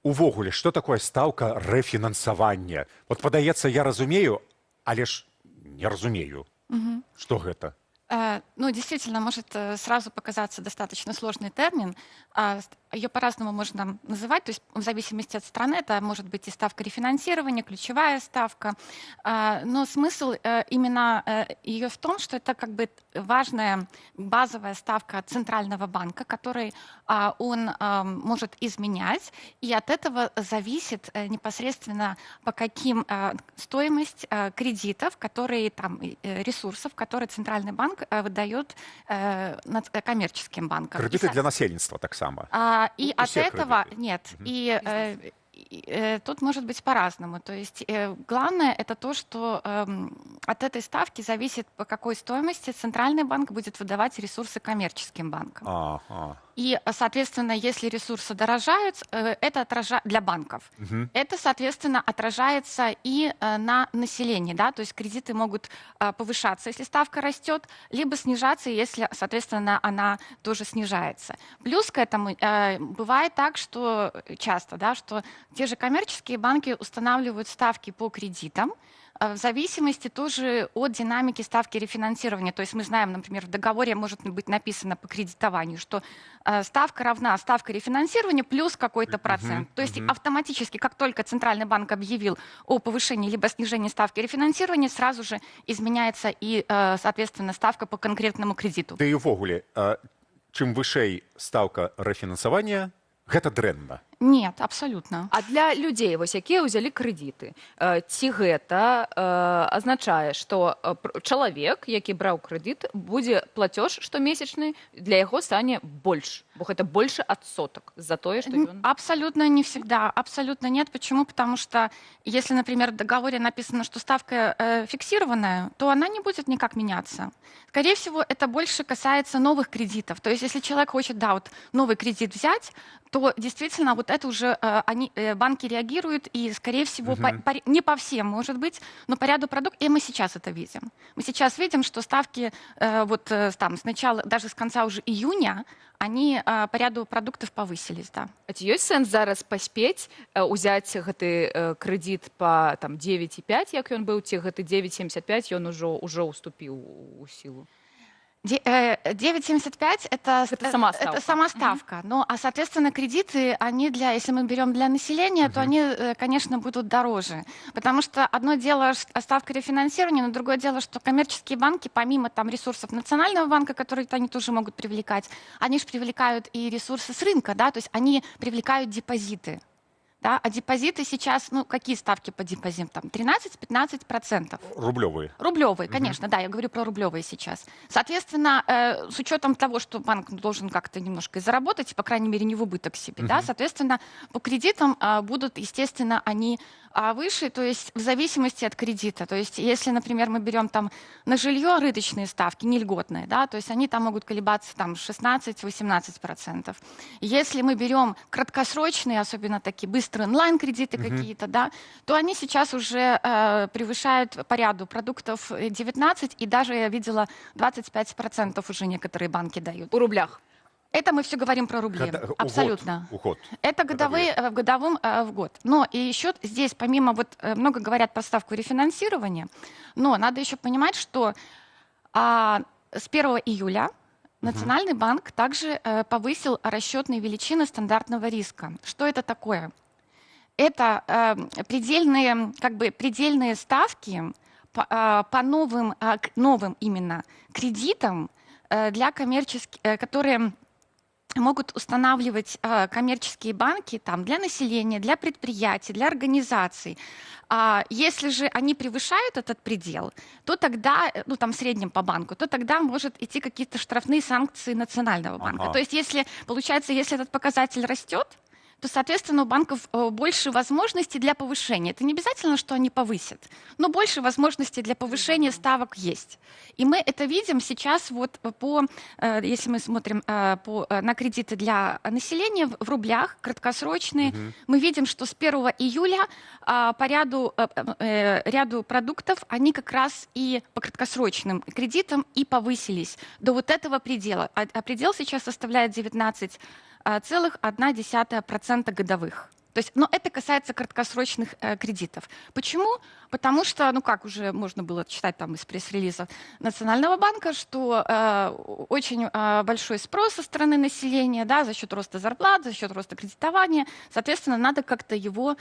Увогуле, что такое стаўка рэфінансавання? Вот падаецца, я разумею, але ж не разумею, што гэта. Ну, действительно, может сразу показаться достаточно сложный термин. Ее по-разному можно называть, то есть в зависимости от страны это может быть и ставка рефинансирования, ключевая ставка. Но смысл именно ее в том, что это как бы важная базовая ставка Центрального банка, который он может изменять, и от этого зависит непосредственно по каким стоимость кредитов, которые там ресурсов, которые Центральный банк выдает коммерческим банкам. Кредиты для насельніцтва таксама. И от этого кредиты. нет. Тут может быть по-разному. То есть главное это то, что от этой ставки зависит, по какой стоимости Центральный банк будет выдавать ресурсы коммерческим банкам. И, соответственно, если ресурсы дорожают, это для банков. Это, соответственно, отражается и на населении. Да? То есть кредиты могут повышаться, если ставка растет, либо снижаться, если, соответственно, она тоже снижается. Плюс к этому бывает так, что часто, да, что те же коммерческие банки устанавливают ставки по кредитам, в зависимости тоже от динамики ставки рефинансирования. То есть мы знаем, например, в договоре может быть написано по кредитованию, что ставка равна ставке рефинансирования плюс какой-то процент. То есть автоматически, как только Центральный банк объявил о повышении либо снижении ставки рефинансирования, сразу же изменяется и, соответственно, ставка по конкретному кредиту. Да и увогуле, чым вышэй стаўка рэфінансавання, гэта дрэнна. Нет, абсолютно. А для людзей, вось якія ўзялі крэдіты, ці гэта азначае, што чалавек, які браў крэдыт, будзе плацёж штомесячны, для яго стане больш, бо гэта больше адсотак за тое, што ён... Абсолютно не всегда, абсолютно нет. Почему? Потому что если, например, в договоре написано, что ставка фиксированная, то она не будет никак меняться. Скорее всего, это больше касается новых кредитов. То есть если человек хочет, да, вот новый кредит взять, то действительно вот это уже банки реагируют, и, скорее всего, не по всем, может быть, но по ряду продуктов, и мы сейчас это видим. Мы сейчас видим, что ставки вот там сначала, даже с конца уже июня, они по ряду продуктов повысились, да. А ці ёсць сэнс зараз паспець узяць гэты крэдит по 9,5, як ён быў, ці гэты 9,75 ён ужо уступіў у силу? 9,75 это сама ставка. Ну, а, соответственно, кредиты, они если мы берем для населения, то они, конечно, будут дороже. Потому что одно дело ставка рефинансирования, но другое дело, что коммерческие банки, помимо там ресурсов Национального банка, которые они тоже могут привлекать, они же привлекают и ресурсы с рынка, да, то есть они привлекают депозиты. Да? А депозиты сейчас, ну, какие ставки по депозитам? 13-15%. Рублевые. Рублевые, конечно, да, я говорю про рублевые сейчас. Соответственно, с учетом того, что банк должен как-то немножко и заработать, по крайней мере, не в убыток себе, да, соответственно, по кредитам будут, естественно, они выше, то есть в зависимости от кредита. То есть если, например, мы берем там на жилье рыночные ставки, не льготные, да, то есть они там могут колебаться там 16-18%. Если мы берем краткосрочные, особенно такие быстрые онлайн-кредиты какие-то, да, то они сейчас уже превышают по ряду продуктов 19, и даже я видела 25% уже некоторые банки дают. У рублях? Это мы все говорим про рубли. Абсолютно. Уход. Это годовые, в годовом в год. Но и еще здесь, помимо, вот много говорят про ставку рефинансирования, но надо еще понимать, что с 1 июля Национальный банк также повысил расчетные величины стандартного риска. Что это такое? Это предельные ставки по новым именно кредитам для коммерческих, которые могут устанавливать коммерческие банки там, для населения, для предприятий, для организаций. Если же они превышают этот предел, то тогда, ну там в среднем по банку, то тогда может идти какие-то штрафные санкции Национального банка. То есть если, получается, если этот показатель растет, то, соответственно, у банков больше возможностей для повышения. Это не обязательно, что они повысят, но больше возможностей для повышения ставок есть. И мы это видим сейчас, вот если мы смотрим на кредиты для населения в рублях, краткосрочные, мы видим, что с 1 июля по ряду продуктов они как раз и по краткосрочным кредитам и повысились до вот этого предела. А предел сейчас составляет 19,1% годовых. То есть, но это касается краткосрочных кредитов. Почему? Потому что, ну как уже можно было читать там из пресс-релизов Национального банка, что очень большой спрос со стороны населения, да, за счет роста зарплат, за счет роста кредитования. Соответственно, надо как-то его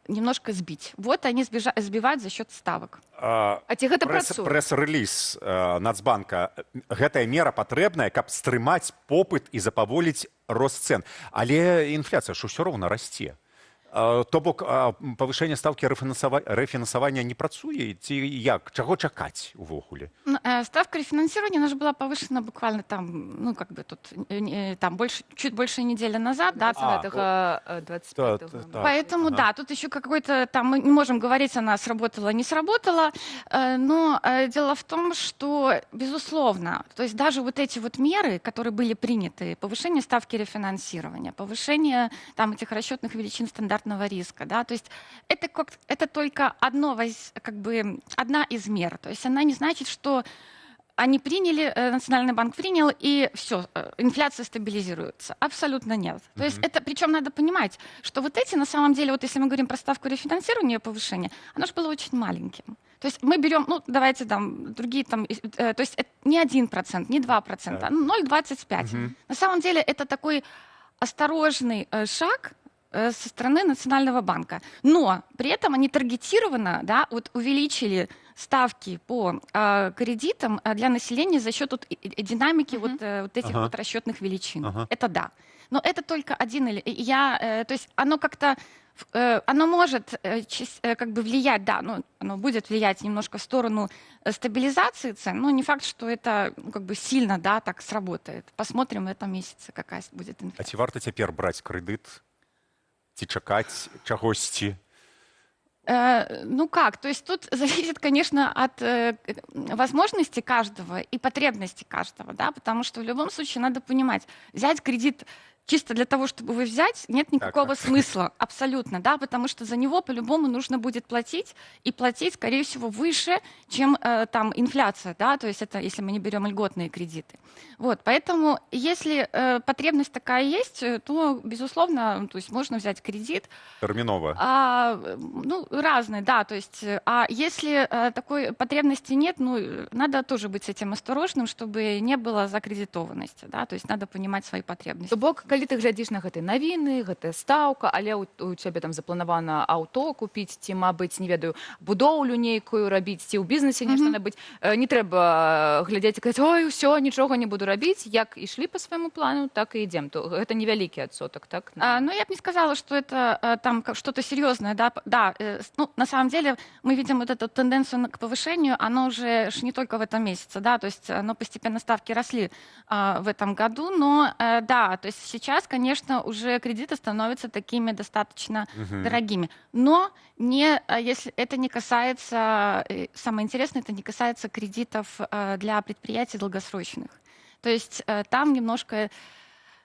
немножко сбить. Вот они сбивают за счет ставок. А ці гэта працуе? Прэс-рэліз Нацбанка. Гэтая мера патрэбная, каб стрымаць попыт і запаволіць рост цен. Але інфляцыя ж усё роўна расце. То бок павышэнне ставкі рэфінансавання не працуе, ці як? Чаго чакаць увогуле? Ставка рефинансирования, она же была повышена буквально там, ну как бы тут, там чуть больше недели назад, да, 25 Поэтому, да, тут еще какой-то, там мы не можем говорить, она сработала, не сработала, но дело в том, что, безусловно, то есть даже вот эти вот меры, которые были приняты, повышение ставки рефинансирования, повышение там этих расчетных величин стандартного риска, да, то есть это только одна из мер, то есть она не значит, что они приняли, Национальный банк принял, и все, инфляция стабилизируется. Абсолютно нет. То есть это, причем надо понимать, что вот эти, на самом деле, вот если мы говорим про ставку рефинансирования, повышение, оно же было очень маленьким. То есть мы берем, ну, давайте там, другие там, то есть это не 1%, не 2%, а 0,25%. На самом деле это такой осторожный шаг со стороны Национального банка. Но при этом они таргетированно, да, вот увеличили ставки по кредитам для населения за счет вот, динамики вот этих вот расчетных величин. Это да. Но это только один... то есть оно как-то... Оно может как бы влиять, да, ну, оно будет влиять немножко в сторону стабилизации цен, но не факт, что это ну, как бы сильно, да, так сработает. Посмотрим в этом месяце, какая будет инфляция. А ці варта цяпер браць крэдыт? Ці чакаць чагосьці? Ну как, то есть тут зависит, конечно, от возможности каждого и потребности каждого, да, потому что в любом случае надо понимать, взять кредит чисто для того, чтобы его взять, нет никакого смысла, абсолютно, да, потому что за него по-любому нужно будет платить, и платить, скорее всего, выше, чем там инфляция, да, то есть это если мы не берем льготные кредиты. Вот, поэтому если потребность такая есть, то, безусловно, то есть можно взять кредит. Терминово. Ну, разные, да, то есть, а если такой потребности нет, ну, надо тоже быть с этим осторожным, чтобы не было закредитованности, да, то есть надо понимать свои потребности. Калі ты глядзіш на гэтыя навіны, гэтая стаўка, але у цябе там запланавана аўто купіць, ці, мабыць, не ведаю, будоўлю нейкую рабіць, ці ў бізнесе нешта набыць, не трэба глядзець і казаць, ой, усё, нічога не буду рабіць, як ішлі па свайму плану, так і ідзем. Гэта невялікі адсотак, так? Ну, я бы не сказала, что это там что-то серьезное, да, да, ну, на самом деле мы видим вот эту тенденцию к повышению, оно уже не только в этом месяце, да, то есть, оно постепенно ставки росли в этом году, но, да, то есть сейчас, конечно, уже кредиты становятся такими достаточно дорогими. Но если это не касается, самое интересное, это не касается кредитов для предприятий долгосрочных. То есть там немножко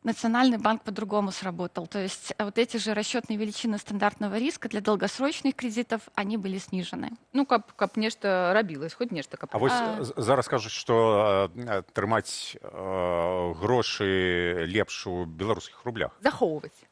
Национальный банк по-другому сработал. То есть вот эти же расчетные величины стандартного риска для долгосрочных кредитов, они были снижены. Ну, каб нешта рабілась, хоць нешта каб. А вось зараз кажуць, што трымаць грошы лепш у беларускіх рублях. Захоўваць.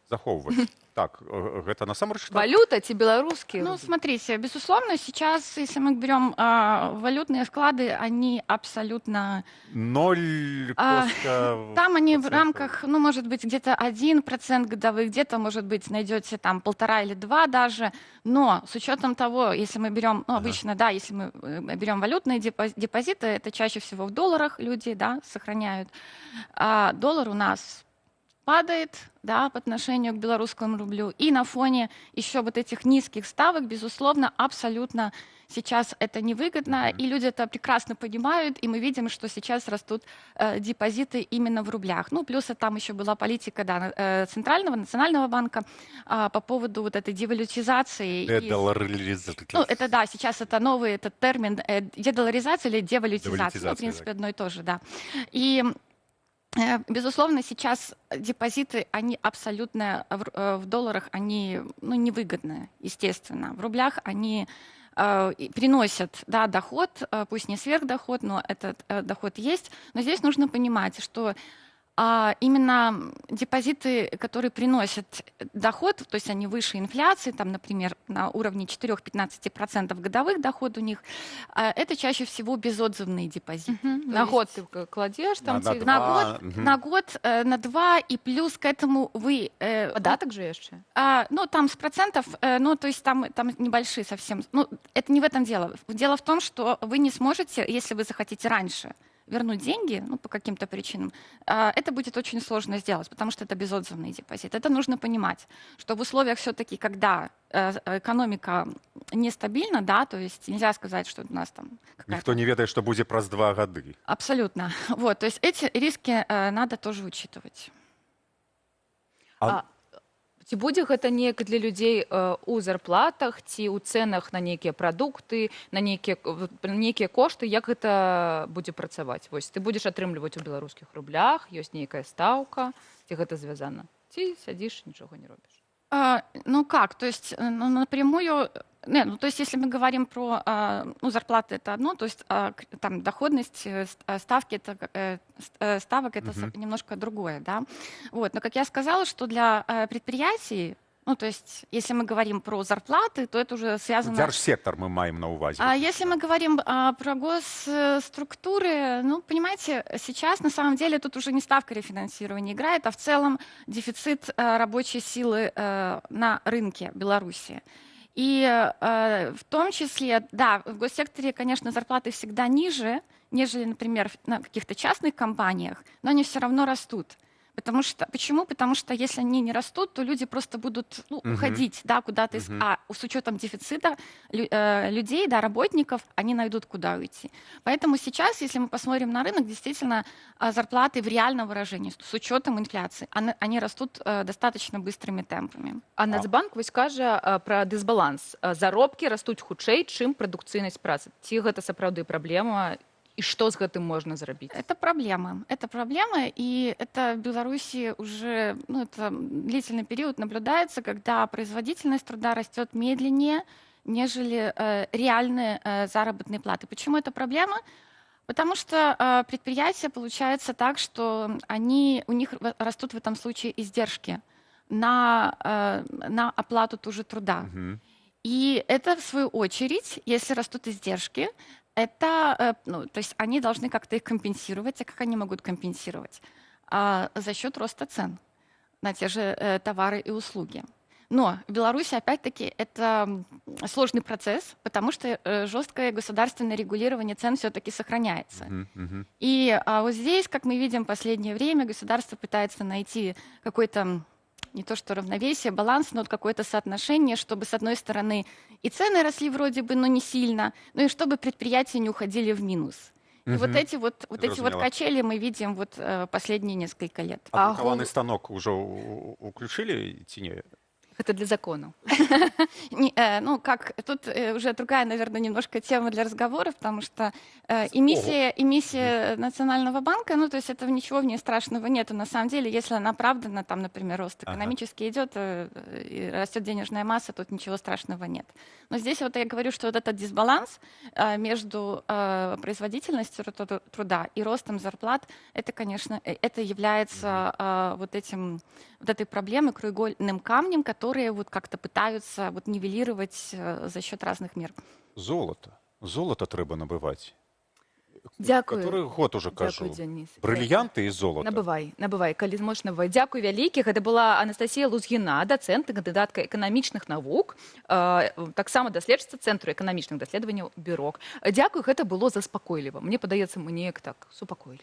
Так, гэта насамрэч... Валюта ці беларускія? Ну, смотрите, безусловно, сейчас, если мы берем валютные вклады, они абсолютно... Ноль, там они в рамках, ну, может быть, где-то 1% годовых, где-то, может быть, найдете там 1,5 или 2 даже, но с учетом того, если мы берем, ну, обычно, да, если мы берем валютные депозиты, это чаще всего в долларах люди, да, сохраняют, а доллар у нас падает, да, по отношению к белорусскому рублю. И на фоне еще вот этих низких ставок, безусловно, абсолютно сейчас это невыгодно, и люди это прекрасно понимают, и мы видим, что сейчас растут депозиты именно в рублях. Ну, плюс там еще была политика, да, Национального банка по поводу вот этой девалютизации. Ну, это, да, сейчас это новый этот термин, дедоларизация или девалютизация, ну, в принципе, одно и то же, да. И безусловно, сейчас депозиты, они абсолютно в долларах, они, ну, невыгодны, естественно. В рублях они приносят, да, доход, пусть не сверхдоход, но этот доход есть. Но здесь нужно понимать, что именно депозиты, которые приносят доход, то есть они выше инфляции, там, например, на уровне 4-15% годовых доход у них, это чаще всего безотзывные депозиты. На есть год ты кладешь там На ці- два. на год, на 2, и плюс к этому вы... податок же яшчэ. Ну, там с процентов, ну, то есть там небольшие совсем. Ну, это не в этом дело. Дело в том, что вы не сможете, если вы захотите раньше вернуть деньги, ну, по каким-то причинам, это будет очень сложно сделать, потому что это безотзывный депозит. Это нужно понимать, что в условиях все-таки, когда экономика нестабильна, да, то есть нельзя сказать, что у нас там какая-то... Ніхто не ведае, што будзе праз 2 гады. Абсолютно. Вот, то есть эти риски надо тоже учитывать. Ці будзе гэта неяк для людзей у зарплатах ці ў цэнах на нейкія прадукты, на нейкія кошты, як гэта будзе працаваць? Вось ты будзеш атрымліваць у беларускіх рублях, ёсць нейкая стаўка, ці гэта звязана? Ці сядзіш, нічога не робіш? Ну как, то есть напрямую, ну то есть если мы говорим про ну, зарплаты, это одно, то есть там доходность, ставки, это, ставок это немножко другое, да. Вот, но как я сказала, что для предприятий, ну, то есть, если мы говорим про зарплаты, то это уже связано... Дзяржсектор мы маем на увазе. А если мы говорим про госструктуры, ну, понимаете, сейчас на самом деле тут уже не ставка рефинансирования играет, а в целом дефицит рабочей силы на рынке Беларуси. И в том числе, да, в госсекторе, конечно, зарплаты всегда ниже, нежели, например, на каких-то частных компаниях, но они все равно растут. Почему? Потому что если они не растут, то люди просто будут уходить, да, куда-то. А с учетом дефицита людей, да, работников, они найдут, куда уйти. Поэтому сейчас, если мы посмотрим на рынок, действительно зарплаты в реальном выражении, с учетом инфляции, они растут достаточно быстрыми темпами. А Нацбанк вось кажа пра дысбаланс. Заробкі растуць хутчэй, чым прадукцыйнасць працы. Ці гэта сапраўды праблема? И что с этим можно сделать? Это проблема, и это в Беларуси уже это длительный период наблюдается, когда производительность труда растет медленнее, нежели реальные заработные платы. Почему это проблема? Потому что предприятия, получается так, что у них растут в этом случае издержки на оплату тоже труда. И это, в свою очередь, если растут издержки, это, то есть они должны как-то их компенсировать. А как они могут компенсировать? За счет роста цен на те же товары и услуги. Но в Беларуси, опять-таки, это сложный процесс, потому что жесткое государственное регулирование цен все-таки сохраняется. И вот здесь, как мы видим в последнее время, государство пытается найти какой-то не то что равновесие, баланс, но вот какое-то соотношение, чтобы, с одной стороны, и цены росли вроде бы, но не сильно, но и чтобы предприятия не уходили в минус. И вот эти вот качели мы видим вот последние несколько лет. А друкованный станок уже уключили, ці? Это для закона. Ну, как, тут уже другая, наверное, немножко тема для разговора, потому что эмиссия Национального банка, ну, то есть этого ничего в ней страшного нету. На самом деле, если она оправдана, там, например, рост экономический идет, и растет денежная масса, тут ничего страшного нет. Но здесь вот я говорю, что вот этот дисбаланс между производительностью труда и ростом зарплат, это, конечно, это является вот этой проблемой, краеугольным камнем, которые вот как-то пытаются вот нивелировать за счет разных мер. Золото трэба набывать. Дякую. Который год уже кажу. Дякую, Дзяніс. Брыльянты і золото. Набывай, калі зможаш набывай. Дзякуй вялікі. Гэта была Анастасія Лузгіна, дацэнт і кандыдатка эканамічных навук, таксама даследчыца Цэнтру эканамічных даследаванняў БЮРОК. Дзякуй, гэта было заспакойліва. Мне падаецца, мы неяк так супакоіліся.